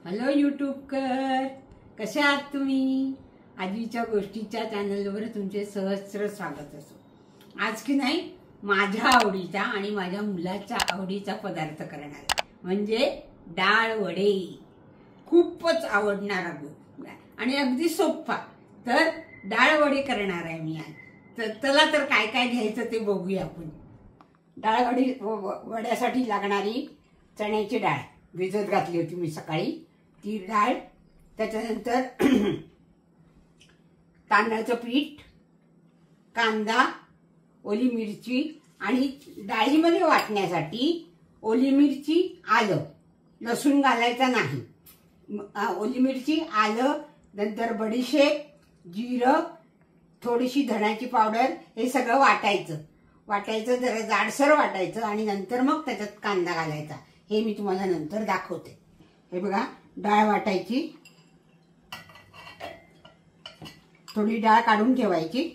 Hello यूट्यूबकर, कसे आहात तुम्ही? आजीच्या गोष्टीच्या चॅनलवर तुमचे सहस्त्र स्वागत असो. आज की नाही माझ्या आवडीचा आणि माझ्या मुलाच्या आवडीचा पदार्थ करणार आहे, म्हणजे डाळ वडे. खूपच आवडणारा आणि अगदी सोपा. तर डाळ वडे करणार आहे मी आज. तर चला तर काय काय घ्यायचं ते बघूया आपण. डाळ वड्यासाठी लागणारी चण्याची डाळ भिजत घातली होती मी सकाळी, ती डाळ. त्याच्यानंतर तांदळाचं पीठ, कांदा, ओली मिरची आणि डाळीमध्ये वाटण्यासाठी ओली मिरची, आलं, लसूण घालायचा नाही. ओली मिरची, आलं, नंतर बडीशेप, जिरं, थोडीशी धण्याची पावडर, हे सगळं वाटायचं जरा जाडसर वाटायचं आणि नंतर मग त्याच्यात कांदा घालायचा. हे मी तुम्हाला नंतर दाखवते. हे बघा, डाळ वाटायची, थोडी डाळ काढून ठेवायची.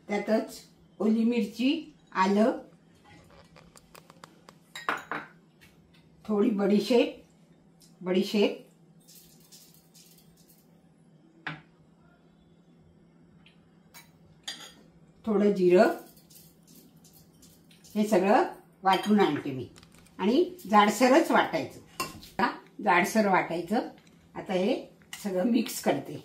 त्यातच ओली मिरची, आलं, थोडी बडीशेप, थोडं जिरं, हे सगळं वाटून आणते मी. आणि जाडसरच वाटायचं, जाडसर वाटायचं. आता हे सगळं मिक्स करते.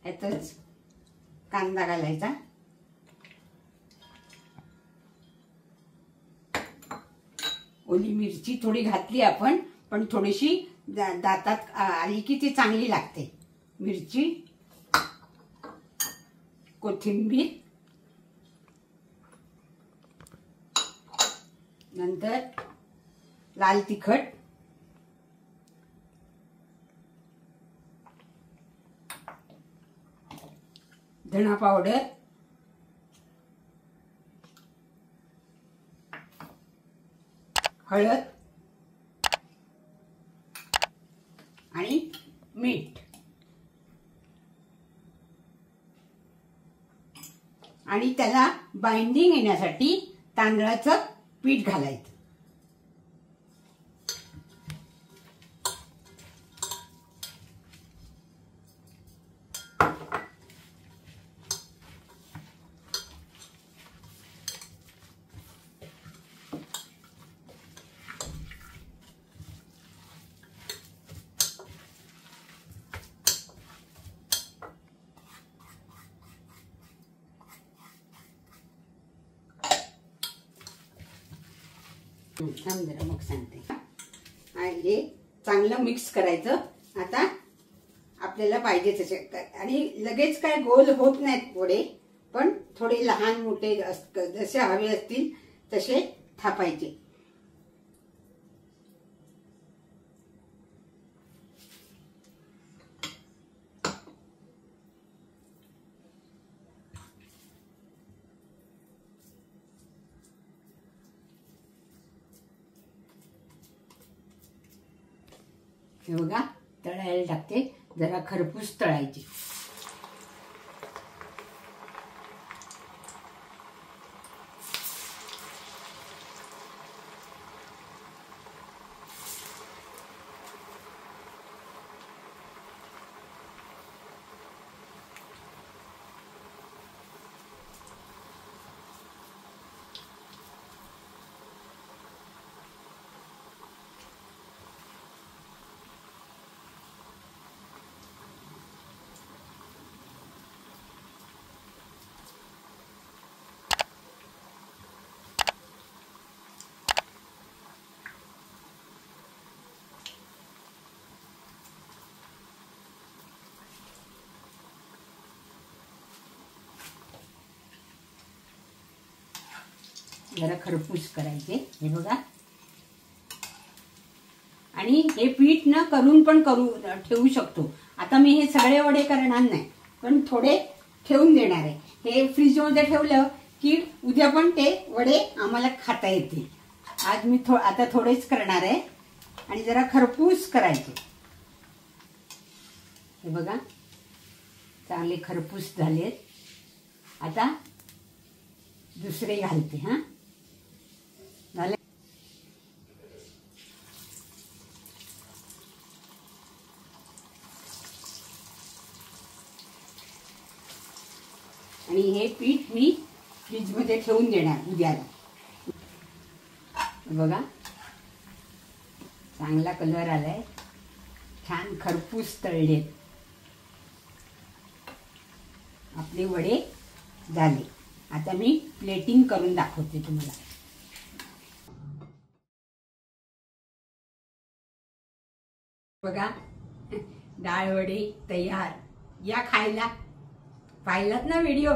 यातच कांदा घालायचा, ओली मिरची थोडी घातली आपण, पण थोडीशी दातात आली की ती चांगली लागते. मिरची, कोथिंबीर, नंतर लाल तिखट, धना पावडर, हळद आणि मीठ. आणि त्याला बाइंडिंग येण्यासाठी तांदळाचं पीठ घालायचं. जरा मग सांगते. हे चांगलं मिक्स करायचं. आता आपल्याला पाहिजे तसे, आणि लगेच काय गोल होत नाहीत वडे, पण थोडे लहान मोठे जसे हवे असतील तसे थापायचे. हे बघा, तळायला टाकते. जरा खरपूस तळायची. जरा खरपूस करायचे. हे बघा, आणि हे पीठ न करून पण ठेवू शकतो. आता मी हे सगळे वडे करणार नाही, पण थोडे ठेवून देणार आहे. हे फ्रीज मध्ये ठेवलं की उद्या पण ते वडे आम्हाला खाता येतील. आज मी आता थोडेच करणार आहे आणि जरा खरपूस करायचे. हे बघा चांगले खरपूस झालेत. आता दुसरे घालते. हा झाले. आणि हे पीठ मी फ्रीजमध्ये ठेवून देणार उद्याला. बघा चांगला कलर आलाय. छान खरपूस तळलेत. आपले वडे झाले. आता मी प्लेटिंग करून दाखवते तुम्हाला. बघा डाळ वडे तयार. या खायला. पाहिलात ना व्हिडिओ.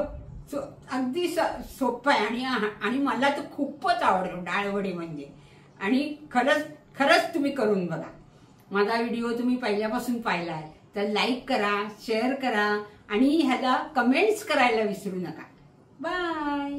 अगदी सोपं आहे आणि मला तर खूपच आवडतो डाळ वडे म्हणजे. आणि खरंच तुम्ही करून बघा. माझा व्हिडिओ तुम्ही पहिल्यापासून पाहिलाय तर लाईक करा, शेअर करा आणि ह्याला कमेंट्स करायला विसरू नका. बाय.